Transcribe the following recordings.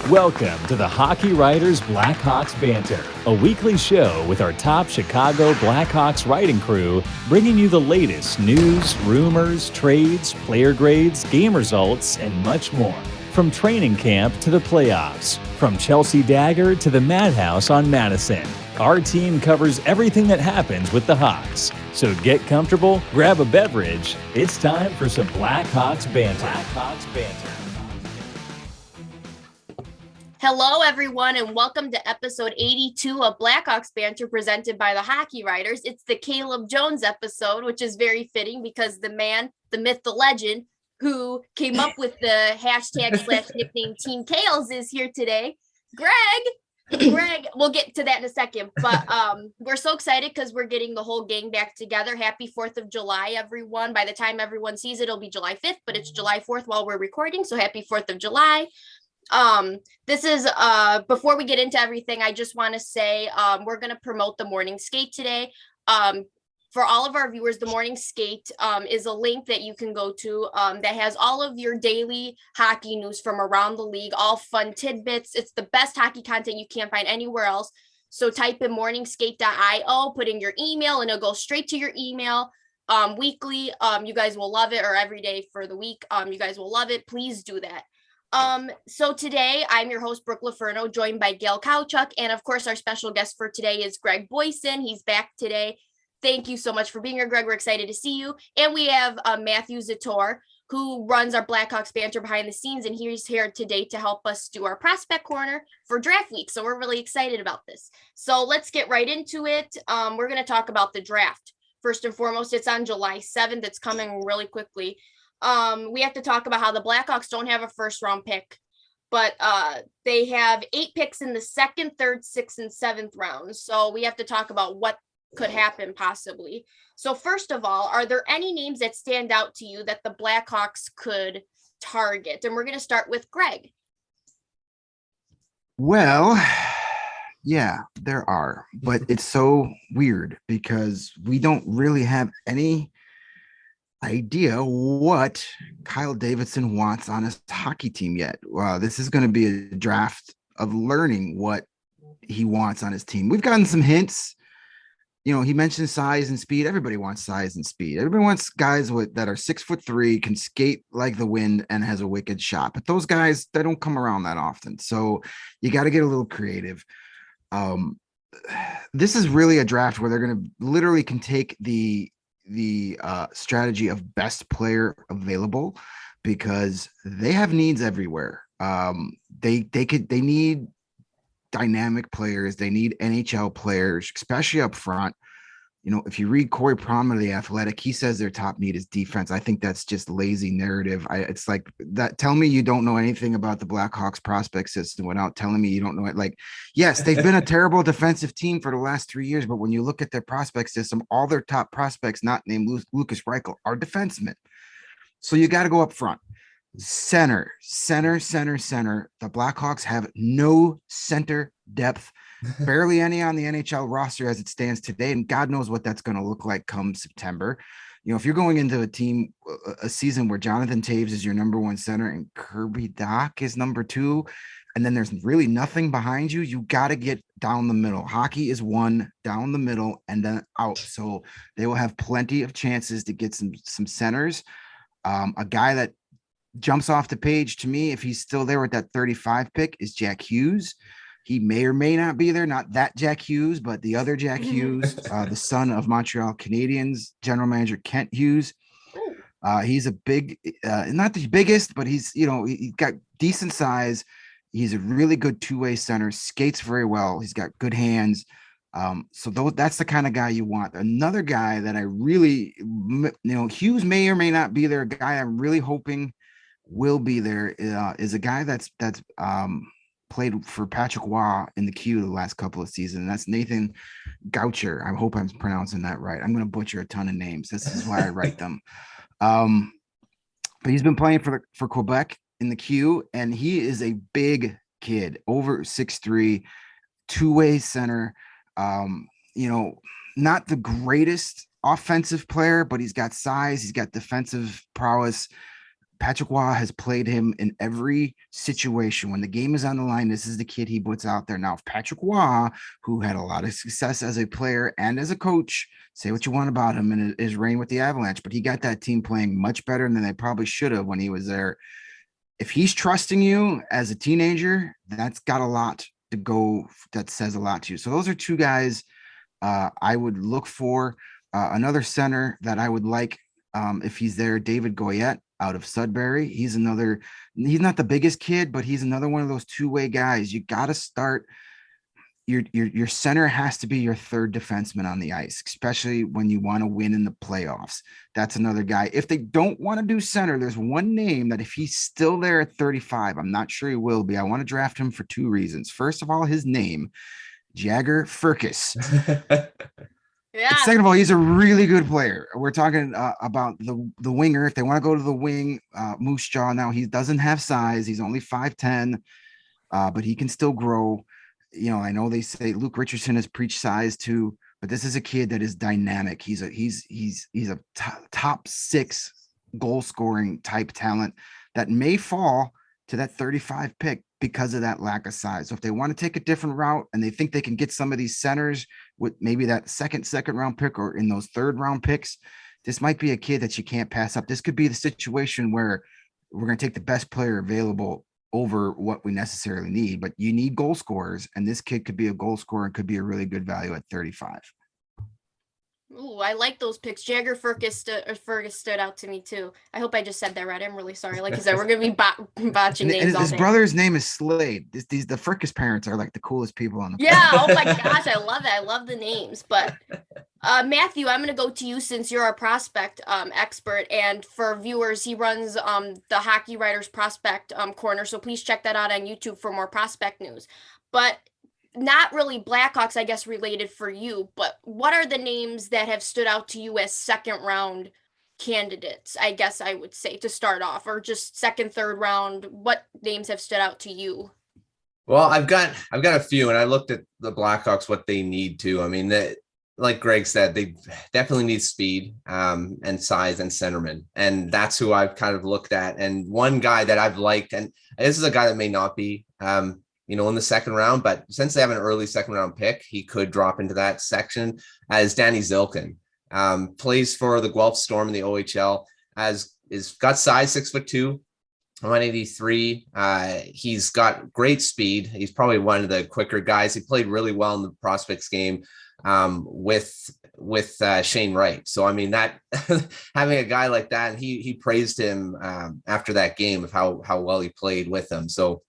Welcome to the Hockey Writers Blackhawks Banter, a weekly show with our top Chicago Blackhawks writing crew, bringing you the latest news, rumors, trades, player grades, game results, and much more. From training camp to the playoffs, from Chelsea Dagger to the Madhouse on Madison, our team covers everything that happens with the Hawks. So get comfortable, grab a beverage. It's time for some Blackhawks Banter. Blackhawks Banter. Hello, everyone, and welcome to episode 82 of Blackhawks Banter presented by the Hockey Writers. It's the Caleb Jones episode, which is very fitting because the man, the myth, the legend, who came up with the hashtag/nickname Team Kales is here today. Greg, we'll get to that in a second, but we're so excited because we're getting the whole gang back together. Happy 4th of July, everyone. By the time everyone sees it, it'll be July 5th, but it's July 4th while we're recording, so happy 4th of July. This is before we get into everything, I just want to say we're going to promote the morning skate today. For all of our viewers, the morning skate is a link that you can go to that has all of your daily hockey news from around the league, all fun tidbits. It's the best hockey content you can't find anywhere else. So type in morningskate.io, put in your email, and it'll go straight to your email weekly. You guys will love it, or every day for the week. You guys will love it. Please do that. So today I'm your host, Brooke LoFurno, joined by Gail Kauchak. And of course, our special guest for today is Greg Boysen. He's back today. Thank you so much for being here, Greg. We're excited to see you. And we have Matthew Zator, who runs our Blackhawks Banter behind the scenes. And he's here today to help us do our prospect corner for draft week. So we're really excited about this. So let's get right into it. We're going to talk about the draft. First and foremost, it's on July 7th. It's coming really quickly. We have to talk about how the Blackhawks don't have a first round pick, but they have 8 picks in the 2nd, 3rd, 6th, and 7th rounds. So we have to talk about what could happen possibly. So first of all, are there any names that stand out to you that the Blackhawks could target? And we're going to start with Greg. Well, yeah, there are, but it's so weird because we don't really have any idea what Kyle Davidson wants on his hockey team yet. This is going to be a draft of learning what he wants on his team. We've gotten some hints. You know, he mentioned size and speed. Everybody wants size and speed. Everybody wants guys that are 6'3", can skate like the wind, and has a wicked shot. But those guys, they don't come around that often. So you got to get a little creative. This is really a draft where they're going to literally can take the strategy of best player available, because they have needs everywhere. They need dynamic players. They need NHL players, especially up front. You know, if you read Corey Prom of The Athletic, he says their top need is defense. I think that's just lazy narrative. It's like that. Tell me you don't know anything about the Blackhawks prospect system without telling me you don't know it. Like, yes, they've been a terrible defensive team for the last 3 years, but when you look at their prospect system, all their top prospects, not named Lucas Reichel, are defensemen. So you got to go up front. Center. The Blackhawks have no center depth, barely any on the NHL roster as it stands today, and God knows what that's going to look like come September. You know, if you're going into a season where Jonathan Taves is your number 1 center and Kirby Dach is number 2, and then there's really nothing behind you, you got to get down the middle. Hockey is won down the middle and then out. So they will have plenty of chances to get some centers. A guy that jumps off the page to me, if he's still there with that 35 pick, is Jack Hughes. He may or may not be there. Not that Jack Hughes, but the other Jack Hughes, the son of Montreal Canadiens general manager Kent Hughes. He's a big, not the biggest, but he's got decent size. He's a really good two-way center, skates very well. He's got good hands. That's the kind of guy you want. Another guy that I really, Hughes may or may not be there. A guy I'm really hoping will be there is a guy that's played for Patrick Waugh in the Q the last couple of seasons. That's Nathan Goucher. I hope I'm pronouncing that right. I'm going to butcher a ton of names. This is why I write them. But he's been playing for Quebec in the Q, and he is a big kid, over 6'3", two-way center. Not the greatest offensive player, but he's got size, he's got defensive prowess. Patrick Waugh has played him in every situation. When the game is on the line, this is the kid he puts out there. Now, if Patrick Waugh, who had a lot of success as a player and as a coach, say what you want about him in his reign with the Avalanche, but he got that team playing much better than they probably should have when he was there. If he's trusting you as a teenager, that's got a lot to go. That says a lot to you. So those are two guys I would look for. Another center that I would like, if he's there, David Goyette out of Sudbury. He's not the biggest kid, but he's another one of those two-way guys. You got to start. Your center has to be your third defenseman on the ice, especially when you want to win in the playoffs. That's another guy. If they don't want to do center, there's one name that if he's still there at 35, I'm not sure he will be. I want to draft him for two reasons. First of all, his name, Jagger Firkus. Yeah. Second of all, he's a really good player. We're talking about the winger. If they want to go to the wing, Moose Jaw. Now, he doesn't have size. He's only 5'10", but he can still grow. I know they say Luke Richardson has preached size too, but this is a kid that is dynamic. He's a top 6 goal scoring type talent that may fall to that 35 pick because of that lack of size. So if they want to take a different route and they think they can get some of these centers with maybe that second round pick or in those third round picks, this might be a kid that you can't pass up. This could be the situation where we're going to take the best player available over what we necessarily need, but you need goal scorers, and this kid could be a goal scorer and could be a really good value at 35. Ooh, I like those picks. Jagger Fergus stood out to me too. I hope I just said that right. I'm really sorry. Like you said, we're gonna be botching names. And his brother's name is Slade. The Fergus parents are like the coolest people on the planet. Yeah. Oh my gosh, I love it. I love the names. But Matthew, I'm gonna go to you since you're a prospect expert, and for viewers, he runs the Hockey Writers Prospect Corner. So please check that out on YouTube for more prospect news. But not really Blackhawks, I guess, related for you, but what are the names that have stood out to you as second round candidates, I guess I would say, to start off, or just second, third round? What names have stood out to you? Well, I've got a few, and I looked at the Blackhawks, what they need to. I mean, like Greg said, they definitely need speed and size and centerman. And that's who I've kind of looked at. And one guy that I've liked, and this is a guy that may not be, in the second round, but since they have an early second round pick, he could drop into that section, as Danny Zilkin. Plays for the Guelph Storm in the OHL, got size, 6'2", 183. He's got great speed. He's probably one of the quicker guys. He played really well in the prospects game with Shane Wright. So, I mean, that having a guy like that, and he praised him after that game of how well he played with him. So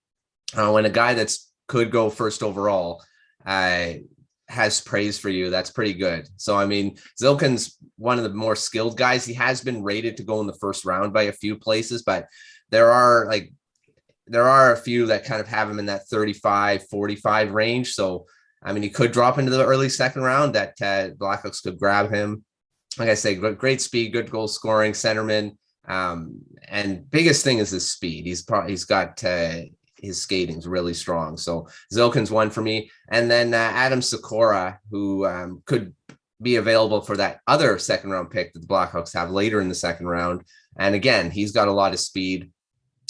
when a guy could go first overall has praise for you, that's pretty good. So, I mean, Zilkin's one of the more skilled guys. He has been rated to go in the first round by a few places, but there are a few that kind of have him in that 35, 45 range. So, I mean, he could drop into the early second round that Blackhawks could grab him. Like I say, great speed, good goal scoring, centerman. And biggest thing is his speed. He's got his skating's really strong. So Zilkin's one for me. And then Adam Sikora, who could be available for that other second round pick that the Blackhawks have later in the second round. And again, he's got a lot of speed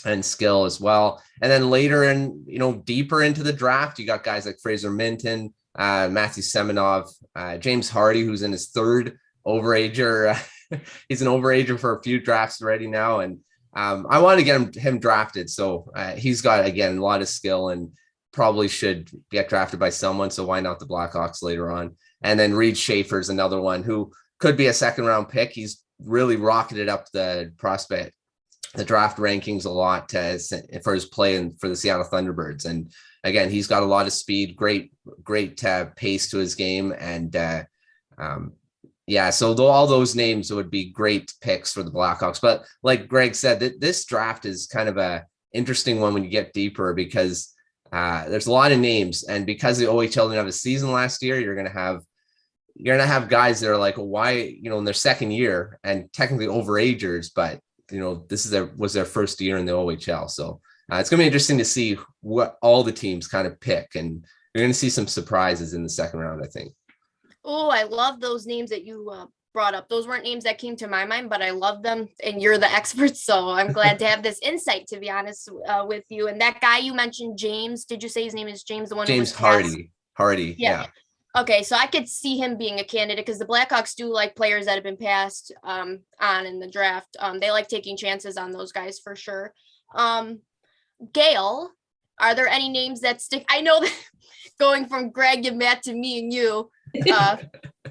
and skill as well. And then later in, deeper into the draft, you got guys like Fraser Minton, Matthew Semenov, James Hardy, who's in his third overager. He's an overager for a few drafts already now. And I want to get him drafted. So he's got, again, a lot of skill and probably should get drafted by someone. So why not the Blackhawks later on? And then Reed Schaefer's another one who could be a second round pick. He's really rocketed up the draft rankings a lot for his play for the Seattle Thunderbirds. And again, he's got a lot of speed, great pace to his game. And so all those names would be great picks for the Blackhawks. But like Greg said, this draft is kind of a interesting one when you get deeper, because there's a lot of names. And because the OHL didn't have a season last year, you're going to have guys that are like, well, why, in their second year and technically overagers, but this was their first year in the OHL. So it's going to be interesting to see what all the teams kind of pick, and you're going to see some surprises in the second round, I think. Oh, I love those names that you brought up. Those weren't names that came to my mind, but I love them, and you're the expert, so I'm glad to have this insight, to be honest, with you. And that guy you mentioned, James, did you say his name is James, the one who was Hardy, yeah. Okay, so I could see him being a candidate because the Blackhawks do like players that have been passed on in the draft. They like taking chances on those guys for sure. Gail, are there any names that stick? I know that going from Greg and Matt to me and you,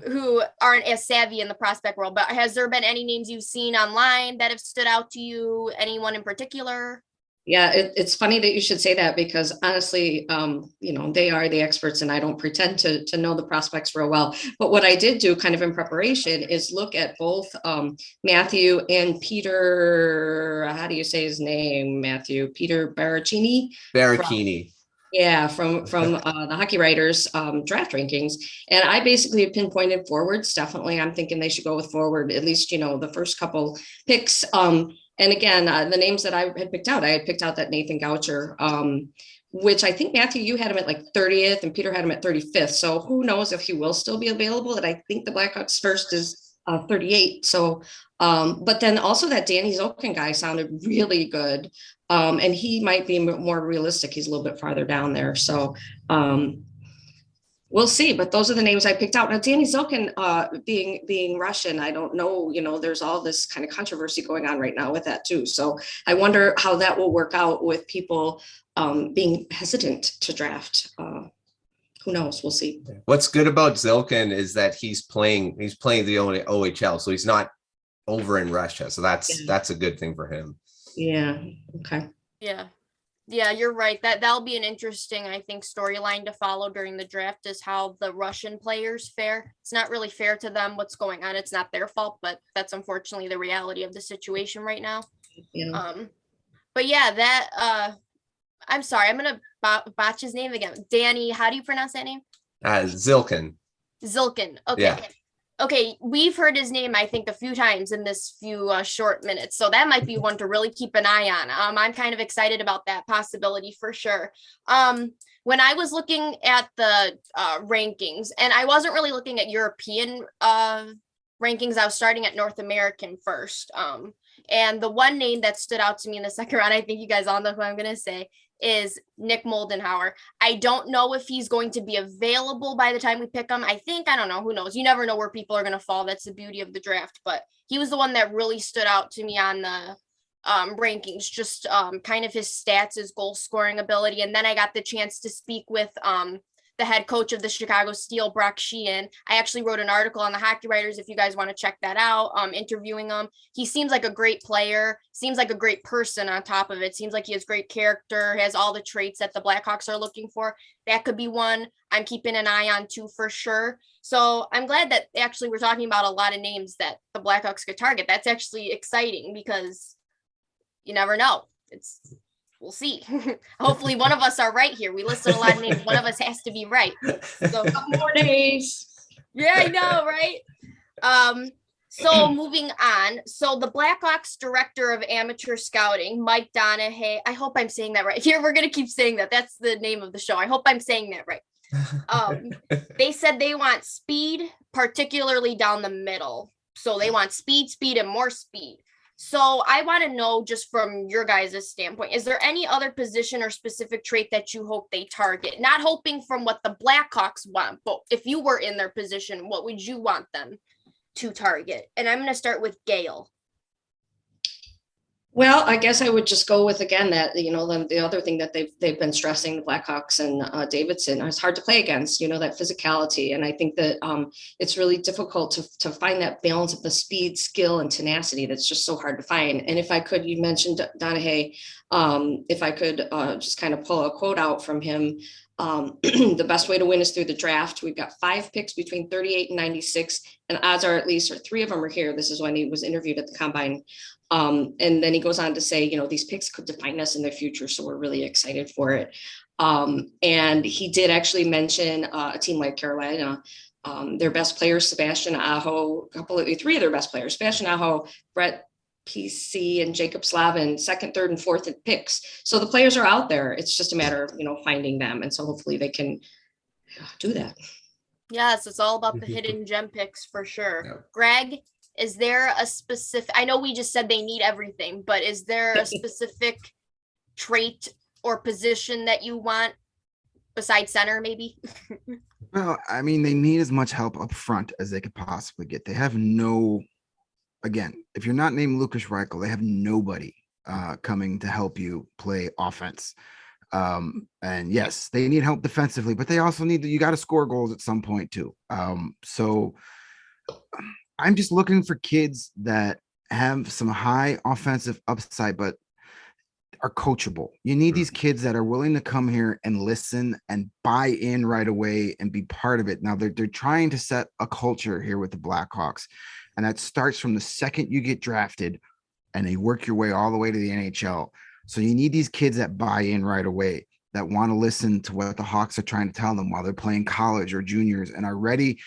who aren't as savvy in the prospect world, but has there been any names you've seen online that have stood out to you? Anyone in particular? Yeah, it's funny that you should say that because honestly, they are the experts and I don't pretend to know the prospects real well. But what I did do kind of in preparation is look at both Matthew and Peter. How do you say his name, Matthew? Peter Baracchini? From the Hockey Writers draft rankings. And I basically have pinpointed forwards. Definitely, I'm thinking they should go with forward, at least, the first couple picks. And again, the names that I had picked out that Nathan Goucher, which I think, Matthew, you had him at like 30th and Peter had him at 35th. So who knows if he will still be available. And I think the Blackhawks first is 38. So, but then also that Danny Zokin guy sounded really good. And he might be more realistic. He's a little bit farther down there. So we'll see. But those are the names I picked out. Now, Danny Zokin being Russian, I don't know, there's all this kind of controversy going on right now with that too. So I wonder how that will work out with people being hesitant to draft. Who knows? We'll see. What's good about Zilkin is that he's playing the OHL. So he's not over in Russia. So that's a good thing for him. Yeah. Okay. Yeah, you're right. That'll be an interesting, I think, storyline to follow during the draft is how the Russian players fare. It's not really fair to them what's going on. It's not their fault, but that's unfortunately the reality of the situation right now. Yeah. But yeah, I'm sorry, I'm gonna botch his name again. Danny, how do you pronounce that name? Zilkin. Okay. Yeah. Okay, we've heard his name, I think, a few times in this few short minutes. So that might be one to really keep an eye on. I'm kind of excited about that possibility for sure. When I was looking at the rankings, and I wasn't really looking at European rankings, I was starting at North American first. And the one name that stood out to me in the second round, I think you guys all know who I'm going to say, is Nick Moldenhauer. I don't know if he's going to be available by the time we pick him. I don't know, who knows? You never know where people are going to fall. That's the beauty of the draft, but he was the one that really stood out to me on the rankings, just kind of his stats, his goal scoring ability. And then I got the chance to speak with the head coach of the Chicago Steel, Brock Sheehan. I actually wrote an article on the Hockey Writers if you guys want to check that out, interviewing him. He seems like a great player, seems like a great person on top of it, seems like he has great character, has all the traits that the Blackhawks are looking for. That could be one I'm keeping an eye on too, for sure. So I'm glad that actually we're talking about a lot of names that the Blackhawks could target. That's actually exciting because you never know. We'll see. Hopefully one of us are right here. We listed a lot of names. One of us has to be right. So a couple more days. Yeah, I know, right? So moving on. So the Blackhawks director of amateur scouting, Mike Donahue. I hope I'm saying that right. Here, we're going to keep saying that. That's the name of the show. I hope I'm saying that right. They said they want speed, particularly down the middle. So they want speed, and more speed. So I want to know, just from your guys' standpoint, is there any other position or specific trait that you hope they target? Not hoping from what the Blackhawks want, but if you were in their position, what would you want them to target? And I'm going to start with Gail. Well, I guess I would just go with, again, that, the other thing that they've been stressing, the Blackhawks and Davidson, it's hard to play against, that physicality. And I think that it's really difficult to find that balance of the speed, skill, and tenacity that's just so hard to find. And if I could, you mentioned Donahue, if I could just kind of pull a quote out from him, the best way to win is through the draft. We've got 5 picks between 38 and 96, and odds are at least, or 3 of them are here. This is when he was interviewed at the Combine. And then he goes on to say, these picks could define us in the future. So we're really excited for it. And he did actually mention a team like Carolina, their best players, Sebastian Aho, 3 of their best players, Sebastian Aho, Brett PC, and Jacob Slavin, 2nd, 3rd, and 4th picks. So the players are out there. It's just a matter of, finding them. And so hopefully they can do that. Yes, it's all about the hidden gem picks for sure. Yeah. Greg, is there a specific, I know we just said they need everything, but is there a specific trait or position that you want besides center maybe? Well, I mean, they need as much help up front as they could possibly get. They have no, again, if you're not named Lucas Reichel, they have nobody coming to help you play offense. And yes, they need help defensively, but they also need you got to score goals at some point too. So I'm just looking for kids that have some high offensive upside, but are coachable. You need these kids that are willing to come here and listen and buy in right away and be part of it. Now they're trying to set a culture here with the Blackhawks, and that starts from the second you get drafted and they work your way all the way to the NHL. So you need these kids that buy in right away, that want to listen to what the Hawks are trying to tell them while they're playing college or juniors, and are ready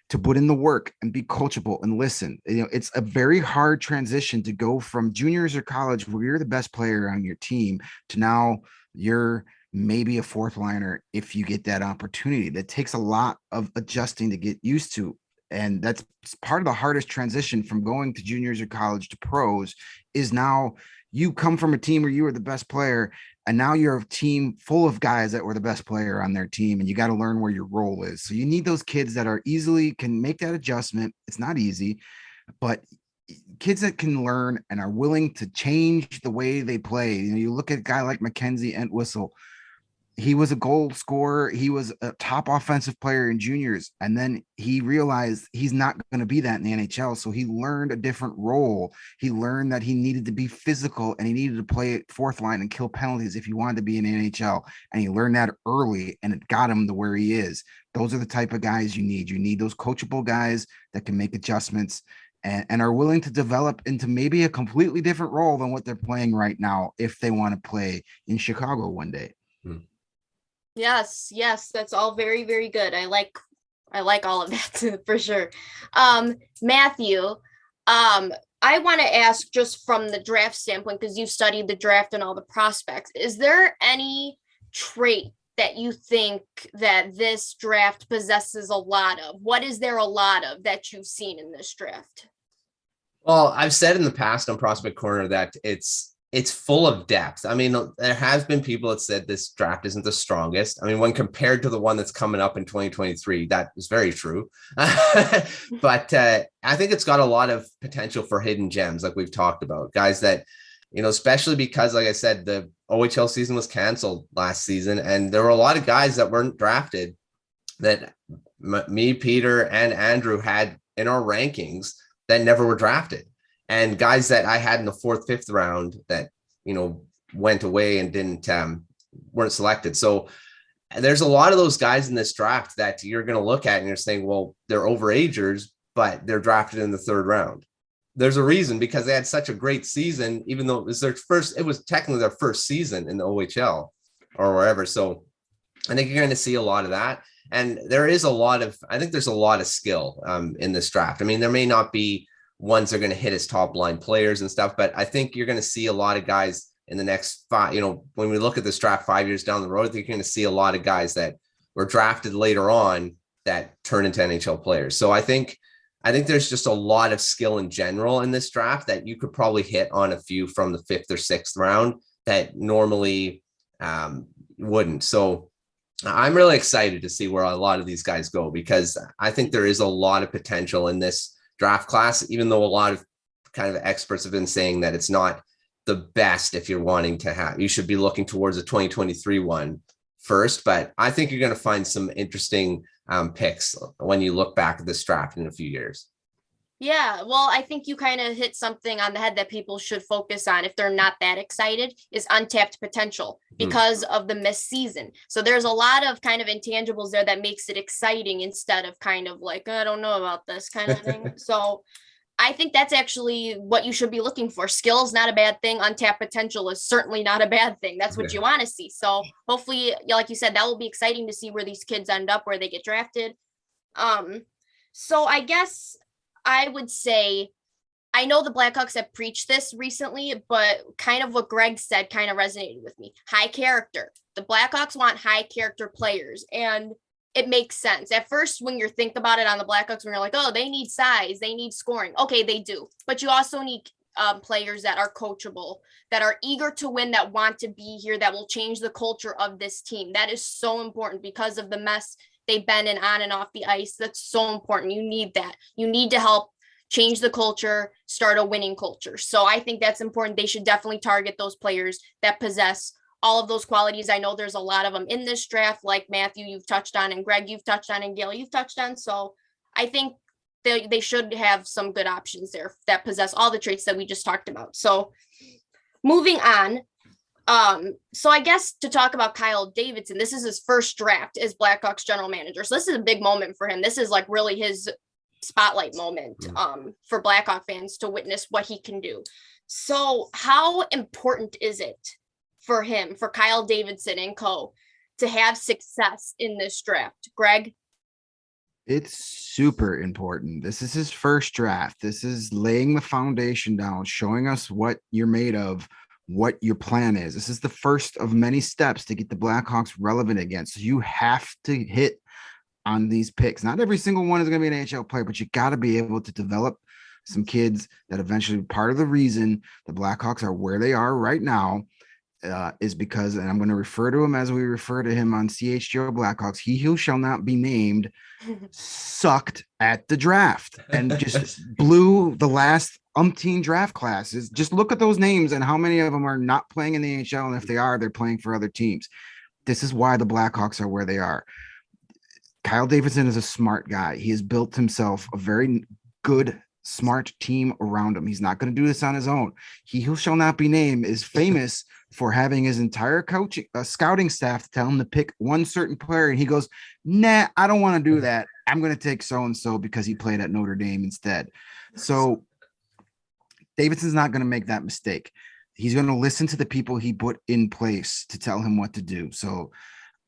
to put in the work and be coachable and listen. You know, it's a very hard transition to go from juniors or college where you're the best player on your team to now you're maybe a fourth liner if you get that opportunity. That takes a lot of adjusting to get used to. And that's part of the hardest transition from going to juniors or college to pros is now you come from a team where you were the best player, and now you're a team full of guys that were the best player on their team, and you got to learn where your role is. So you need those kids that are easily can make that adjustment. It's not easy, but kids that can learn and are willing to change the way they play. You know, you look at a guy like Mackenzie Entwistle. He was a goal scorer. He was a top offensive player in juniors. And then he realized he's not going to be that in the NHL. So he learned a different role. He learned that he needed to be physical and he needed to play fourth line and kill penalties if he wanted to be in the NHL. And he learned that early, and it got him to where he is. Those are the type of guys you need. You need those coachable guys that can make adjustments and are willing to develop into maybe a completely different role than what they're playing right now if they want to play in Chicago one day. Yes, that's all very, very good. I like all of that for sure. Matthew, I want to ask just from the draft standpoint, because you've studied the draft and all the prospects, is there any trait that you think that this draft possesses a lot of? What is there a lot of that you've seen in this draft? Well, I've said in the past on Prospect Corner that it's full of depth. I mein, there has been people that said this draft isn't the strongest. I mean, when compared to the one that's coming up in 2023, that is very true. But I think it's got a lot of potential for hidden gems, like we've talked about, guys that, you know, especially because, like I said, the OHL season was canceled last season, and there were a lot of guys that weren't drafted that me, Peter, and Andrew had in our rankings that never were drafted. And guys that I had in the 4th, 5th round that, you know, went away and weren't selected. So there's a lot of those guys in this draft that you're going to look at and you're saying, well, they're overagers, but they're drafted in the 3rd round. There's a reason, because they had such a great season, even though it was technically their first season in the OHL or wherever. So I think you're going to see a lot of that. And there's a lot of skill in this draft. I mean, there may not be ones that are going to hit as top line players and stuff, but I think you're going to see a lot of guys in the next 5, you know, when we look at this draft 5 years down the road, I think you're going to see a lot of guys that were drafted later on that turn into NHL players. So I think there's just a lot of skill in general in this draft that you could probably hit on a few from the 5th or 6th round that normally wouldn't. So I'm really excited to see where a lot of these guys go, because I think there is a lot of potential in this draft class, even though a lot of kind of experts have been saying that it's not the best. If you're wanting to you should be looking towards a 2023 one first, but I think you're going to find some interesting picks when you look back at this draft in a few years. Yeah, well, I think you kind of hit something on the head that people should focus on if they're not that excited, is untapped potential because of the missed season. So there's a lot of kind of intangibles there that makes it exciting instead of kind of like, I don't know about this kind of thing. So I think that's actually what you should be looking for. Skill is not a bad thing. Untapped potential is certainly not a bad thing. That's what you want to see. So hopefully, like you said, that will be exciting to see where these kids end up, where they get drafted. So I guess I would say, I know the Blackhawks have preached this recently, but kind of what Greg said kind of resonated with me. High character. The Blackhawks want high character players. And it makes sense. At first, when you think about it on the Blackhawks, when you're like, oh, they need size, they need scoring. Okay, they do. But you also need players that are coachable, that are eager to win, that want to be here, that will change the culture of this team. That is so important because of the mess they've been in on and off the ice. That's so important. You need that. You need to help change the culture, start a winning culture. So I think that's important. They should definitely target those players that possess all of those qualities. I know there's a lot of them in this draft, like Matthew, you've touched on, and Greg, you've touched on, and Gail, you've touched on. So I think they should have some good options there that possess all the traits that we just talked about. So moving on. So I guess to talk about Kyle Davidson, this is his first draft as Blackhawks general manager. So this is a big moment for him. This is like really his spotlight moment for Blackhawk fans to witness what he can do. So how important is it for him, for Kyle Davidson and co, to have success in this draft? Greg? It's super important. This is his first draft. This is laying the foundation down, showing us what you're made of, what your plan is. This is the first of many steps to get the Blackhawks relevant again. So you have to hit on these picks. Not every single one is going to be an NHL player, but you got to be able to develop some kids that eventually, part of the reason the Blackhawks are where they are right now is because, and I'm going to refer to him as we refer to him on CHGO Blackhawks, he who shall not be named sucked at the draft and just blew the last umpteen draft classes. Just look at those names and how many of them are not playing in the NHL. And if they are, they're playing for other teams. This is why the Blackhawks are where they are. Kyle Davidson is a smart guy. He has built himself a very good, smart team around him. He's not going to do this on his own. He who shall not be named is famous for having his entire coaching scouting staff to tell him to pick one certain player. And he goes, nah, I don't want to do that. I'm going to take so-and-so because he played at Notre Dame instead. So Davidson's not going to make that mistake. He's going to listen to the people he put in place to tell him what to do. So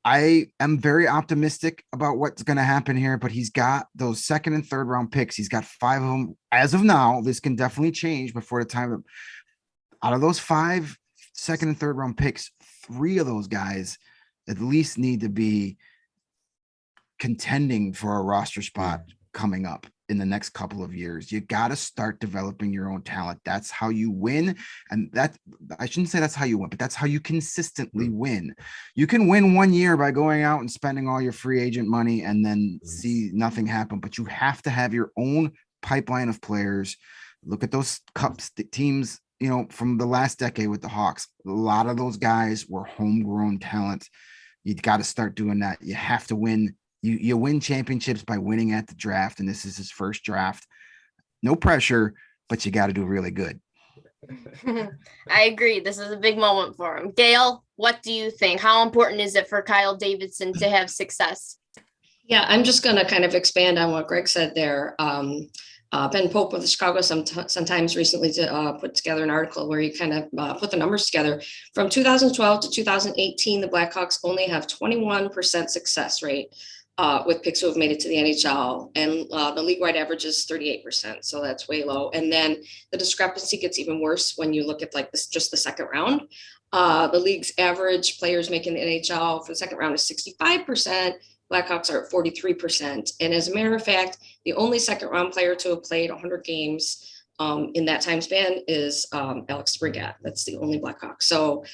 I am very optimistic about what's going to happen here, but he's got those second and third round picks. He's got 5 of them as of now. This can definitely change before the time. Out of those 5 second and third round picks, 3 of those guys at least need to be contending for a roster spot coming up in the next couple of years. You got to start developing your own talent. That's how you win. And that, I shouldn't say that's how you win, but that's how you consistently win. You can win one year by going out and spending all your free agent money and then see nothing happen, but you have to have your own pipeline of players. Look at those cups teams, you know, from the last decade with the Hawks. A lot of those guys were homegrown talent. You got to start doing that. You have to win. You win championships by winning at the draft, and this is his first draft. No pressure, but you got to do really good. I agree. This is a big moment for him. Gail, what do you think? How important is it for Kyle Davidson to have success? Yeah, I'm just going to kind of expand on what Greg said there. Ben Pope of the Chicago sometimes recently put together an article where he kind of put the numbers together. From 2012 to 2018, the Blackhawks only have 21% success rate with picks who have made it to the NHL, and the league-wide average is 38%, so that's way low. And then the discrepancy gets even worse when you look at like this, just the second round. The league's average players making the NHL for the second round is 65%. Blackhawks are at 43%. And as a matter of fact, the only second round player to have played 100 games in that time span is Alex Brigat. That's the only Blackhawk. So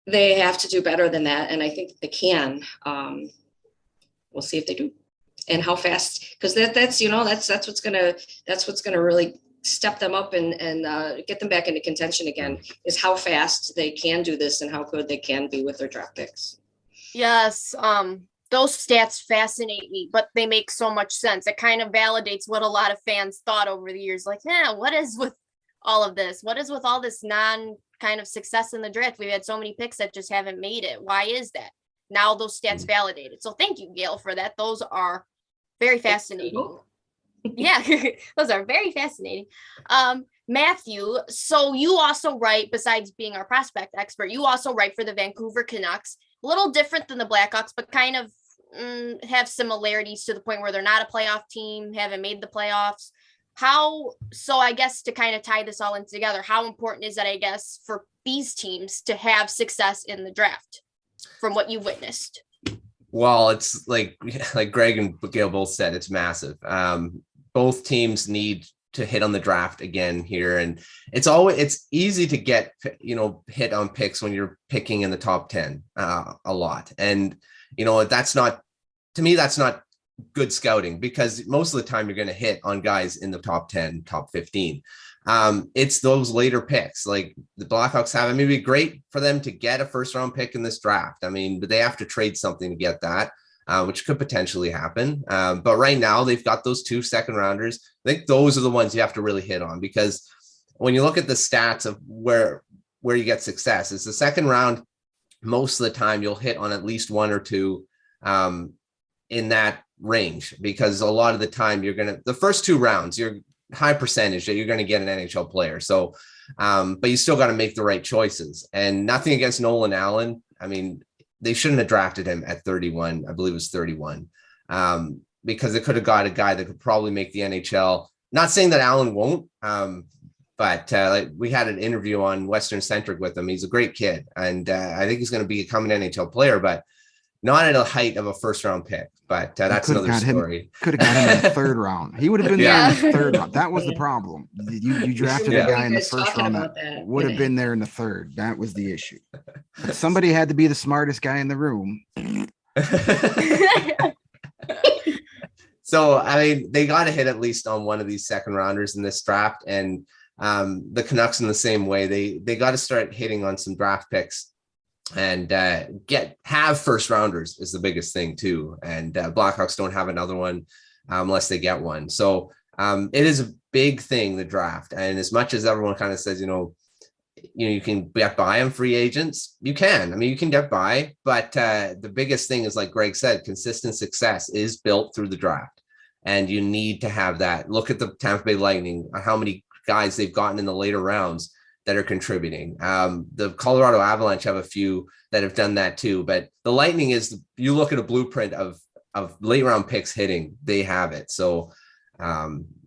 they have to do better than that, and I think they can. We'll see if they do, and how fast, because that's what's gonna really step them up and get them back into contention again, is how fast they can do this and how good they can be with their draft picks. Yes, those stats fascinate me, but they make so much sense. It kind of validates what a lot of fans thought over the years. Like, what is with all of this? What is with all this non kind of success in the draft? We've had so many picks that just haven't made it. Why is that? Now those stats validated. So thank you, Gail, for that. Those are very fascinating. Yeah, those are very fascinating. Matthew, so you also write, besides being our prospect expert, you also write for the Vancouver Canucks. A little different than the Blackhawks, but kind of have similarities to the point where they're not a playoff team, haven't made the playoffs. So I guess to kind of tie this all in together, how important is it, I guess, for these teams to have success in the draft from what you've witnessed? Well, it's like Greg and Gail both said, it's massive. Both teams need to hit on the draft again here, and it's easy to get hit on picks when you're picking in the top 10 a lot, and that's not good scouting, because most of the time you're going to hit on guys in the top 10, top 15. It's those later picks like the Blackhawks have. I mean, it'd be great for them to get a first round pick in this draft. I mean, but they have to trade something to get that, which could potentially happen. But right now they've got those 2 second rounders. I think those are the ones you have to really hit on, because when you look at the stats of where you get success, it's the second round. Most of the time you'll hit on at least 1 or 2 in that range, because a lot of the time the first 2 rounds, you're high percentage that you're going to get an NHL player. So, but you still got to make the right choices, and nothing against Nolan Allen. I mean, they shouldn't have drafted him at 31. I believe it was 31, because they could have got a guy that could probably make the NHL. Not saying that Allen won't, but we had an interview on Western Centric with him. He's a great kid, and I think he's going to become an NHL player, but not at a height of a first round pick. But that's another story. Could have got him in the 3rd round. He would have been there in the 3rd round. That was the problem. You drafted a guy in the 1st round that would have been there in the 3rd. That was the issue. But somebody had to be the smartest guy in the room. So, I mean, they got to hit at least on one of these second rounders in this draft. And the Canucks in the same way, they got to start hitting on some draft picks and have first rounders is the biggest thing too. And Blackhawks don't have another one unless they get one. So it is a big thing, the draft. And as much as everyone kind of says, you can get by on free agents, you can. I mean, you can get by, but the biggest thing is, like Greg said, consistent success is built through the draft. And you need to have that. Look at the Tampa Bay Lightning, how many guys they've gotten in the later rounds that are contributing. The Colorado Avalanche have a few that have done that too, but the Lightning you look at a blueprint of late round picks hitting, they have it. So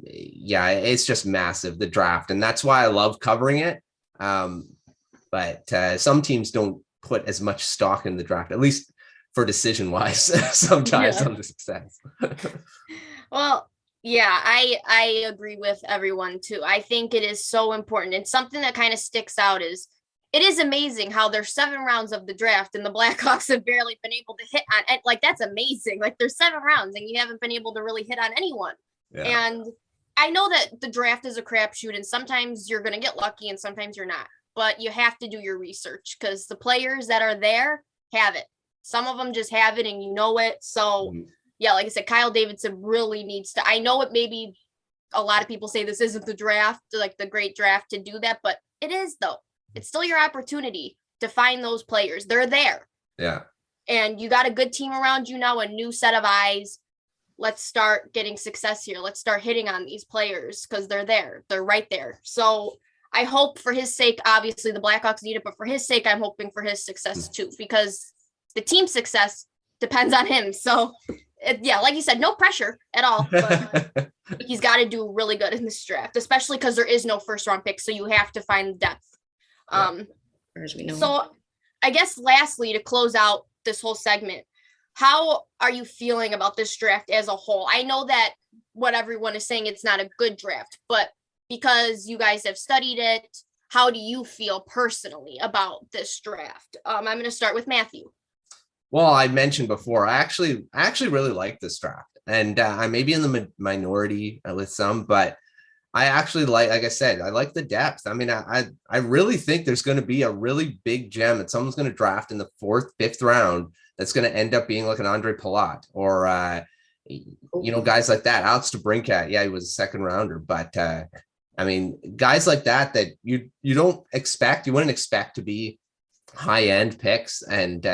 it's just massive, the draft. And that's why I love covering it. But some teams don't put as much stock in the draft, at least for decision wise, sometimes on the success. Well, yeah, I agree with everyone too. I think it is so important. And something that kind of sticks out is it is amazing how there's 7 rounds of the draft and the Blackhawks have barely been able to hit on it. Like, that's amazing. Like, there's 7 rounds and you haven't been able to really hit on anyone. Yeah. And I know that the draft is a crapshoot, and sometimes you're going to get lucky and sometimes you're not. But you have to do your research, because the players that are there have it. Some of them just have it and you know it. So yeah, like I said, Kyle Davidson really needs to, I know it maybe a lot of people say this isn't the draft, like the great draft to do that, but it is though. It's still your opportunity to find those players. They're there. Yeah. And you got a good team around you now, a new set of eyes. Let's start getting success here. Let's start hitting on these players because they're there. They're right there. So I hope for his sake, obviously the Blackhawks need it, but for his sake, I'm hoping for his success too, because the team's success depends on him. So yeah, like you said, no pressure at all. But he's got to do really good in this draft, especially because there is no first round pick. So you have to find depth. As we know. So I guess lastly, to close out this whole segment, how are you feeling about this draft as a whole? I know that what everyone is saying, it's not a good draft, but because you guys have studied it, how do you feel personally about this draft? I'm going to start with Matthew. Well, I mentioned before, I actually really like this draft, and I may be in the minority with some, but I actually like I said, I like the depth. I mean, I really think there's going to be a really big gem that someone's going to draft in the 4th, 5th round that's going to end up being like an Andre Palat or, guys like that. Alex DeBrincat, yeah, he was a 2nd rounder, but I mean, guys like that you wouldn't expect to be high-end picks and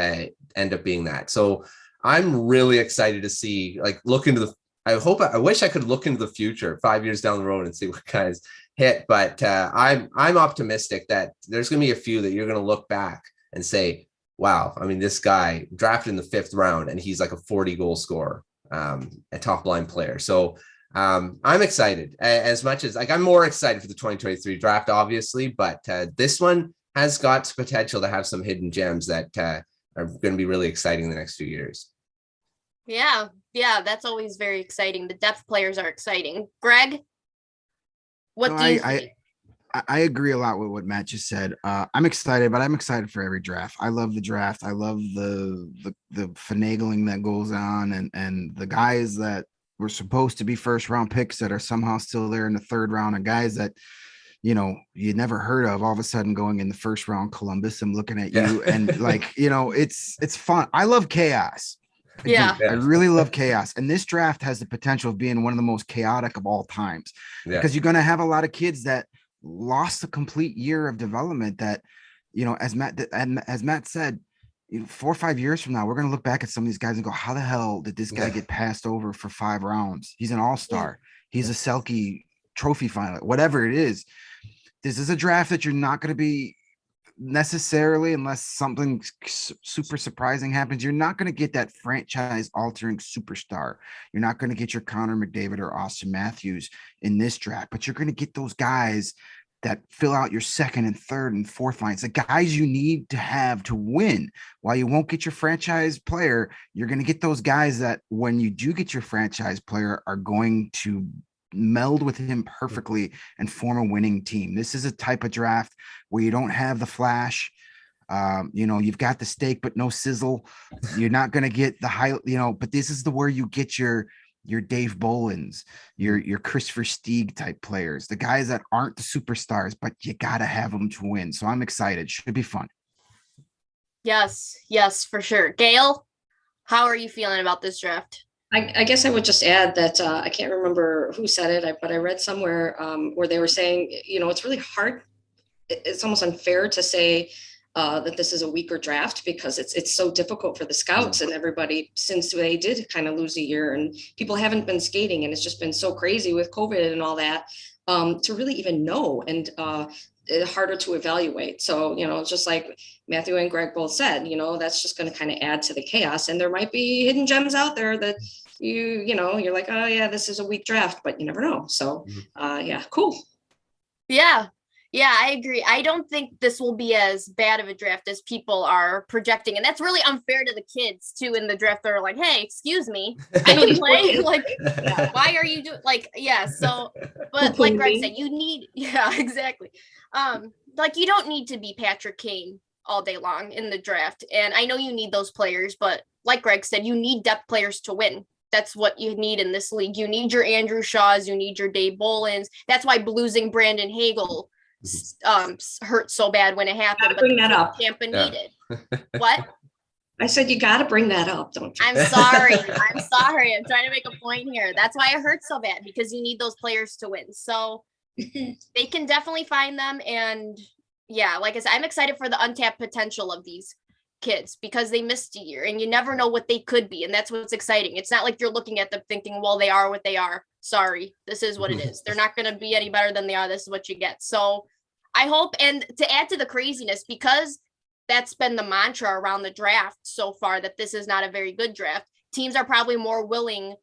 end up being that. So I'm really excited to see, like, I wish I could look into the future 5 years down the road and see what guys hit. But I'm optimistic that there's going to be a few that you're going to look back and say, wow, I mean, this guy drafted in the 5th round and he's like a 40 goal scorer, a top line player. So I'm excited as much as I'm more excited for the 2023 draft, obviously, but this one has got potential to have some hidden gems that are going to be really exciting in the next few years. Yeah, that's always very exciting. The depth players are exciting. Greg, what No, do you think? I agree a lot with what Matt just said. I'm excited, but I'm excited for every draft. I love the draft. I love the finagling that goes on, and the guys that were supposed to be first round picks that are somehow still there in the third round, and guys that you never heard of all of a sudden going in the first round. Columbus, I'm looking at you, and like it's fun. I love chaos. Yeah. I really love chaos, and this draft has the potential of being one of the most chaotic of all times because you're going to have a lot of kids that lost a complete year of development that, as Matt said, 4 or 5 years from now, we're going to look back at some of these guys and go, how the hell did this guy get passed over for 5 rounds? He's an all-star. He's a Selke trophy finalist, whatever it is. This is a draft that you're not going to be necessarily, unless something super surprising happens, you're not going to get that franchise altering superstar. You're not going to get your Connor McDavid or Austin Matthews in this draft, but you're going to get those guys that fill out your second and third and fourth lines, the guys you need to have to win. While you won't get your franchise player, you're going to get those guys that when you do get your franchise player are going to meld with him perfectly and form a winning team. This is a type of draft where you don't have the flash. You've got the steak, but no sizzle. You're not going to get the high, but this is where you get your Dave Bolins, your Christopher Stieg type players, the guys that aren't the superstars, but you got to have them to win. So I'm excited. Should be fun. Yes, for sure. Gail, how are you feeling about this draft? I guess I would just add that I can't remember who said it, but I read somewhere where they were saying, it's really hard. It's almost unfair to say that this is a weaker draft because it's so difficult for the scouts and everybody since they did kind of lose a year and people haven't been skating and it's just been so crazy with COVID and all that to really even know and harder to evaluate. So, just like Matthew and Greg both said, that's just going to kind of add to the chaos. And there might be hidden gems out there that you're like, oh yeah, this is a weak draft, but you never know. So cool. Yeah, I agree. I don't think this will be as bad of a draft as people are projecting. And that's really unfair to the kids too in the draft. They're like, hey, excuse me, I can play. Like, why are you doing so, but like Greg said, you need, exactly. Like you don't need to be Patrick Kane all day long in the draft. And I know you need those players, but like Greg said, you need depth players to win. That's what you need in this league. You need your Andrew Shaws, you need your Dave Bolins. That's why losing Brandon Hagel hurt so bad when it happened. Bring that up. Tampa needed. What? I said you got to bring that up, don't you? I'm sorry. I'm trying to make a point here. That's why it hurts so bad because you need those players to win. So they can definitely find them. And like I said, I'm excited for the untapped potential of these kids because they missed a year and you never know what they could be. And that's what's exciting. It's not like you're looking at them thinking, well, they are what they are. Sorry, this is what it is. They're not going to be any better than they are. This is what you get. So I hope, and to add to the craziness, because that's been the mantra around the draft so far, that this is not a very good draft, teams are probably more willing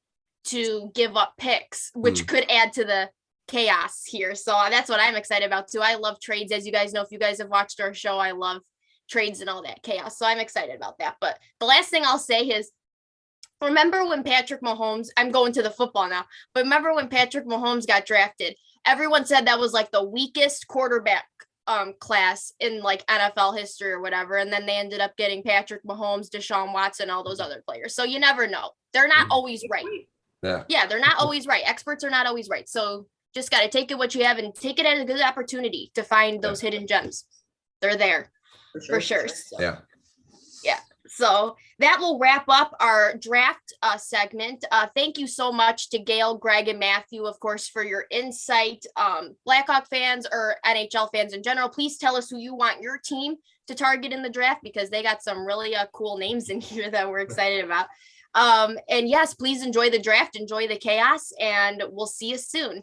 to give up picks, which could add to the chaos here. So that's what I'm excited about too. I love trades. As you guys know, if you guys have watched our show, I love trades and all that chaos. So I'm excited about that. But the last thing I'll say is, remember when Patrick Mahomes, I'm going to the football now, but remember when Patrick Mahomes got drafted, everyone said that was like the weakest quarterback class in like NFL history or whatever. And then they ended up getting Patrick Mahomes, Deshaun Watson, all those other players. So you never know. They're not always right. Yeah, they're not always right. Experts are not always right. So just got to take it what you have and take it as a good opportunity to find those hidden gems. They're there for sure. So. Yeah. So that will wrap up our draft segment. Thank you so much to Gail, Greg, and Matthew, of course, for your insight. Blackhawk fans or NHL fans in general, please tell us who you want your team to target in the draft because they got some really cool names in here that we're excited about. And yes, please enjoy the draft, enjoy the chaos, and we'll see you soon.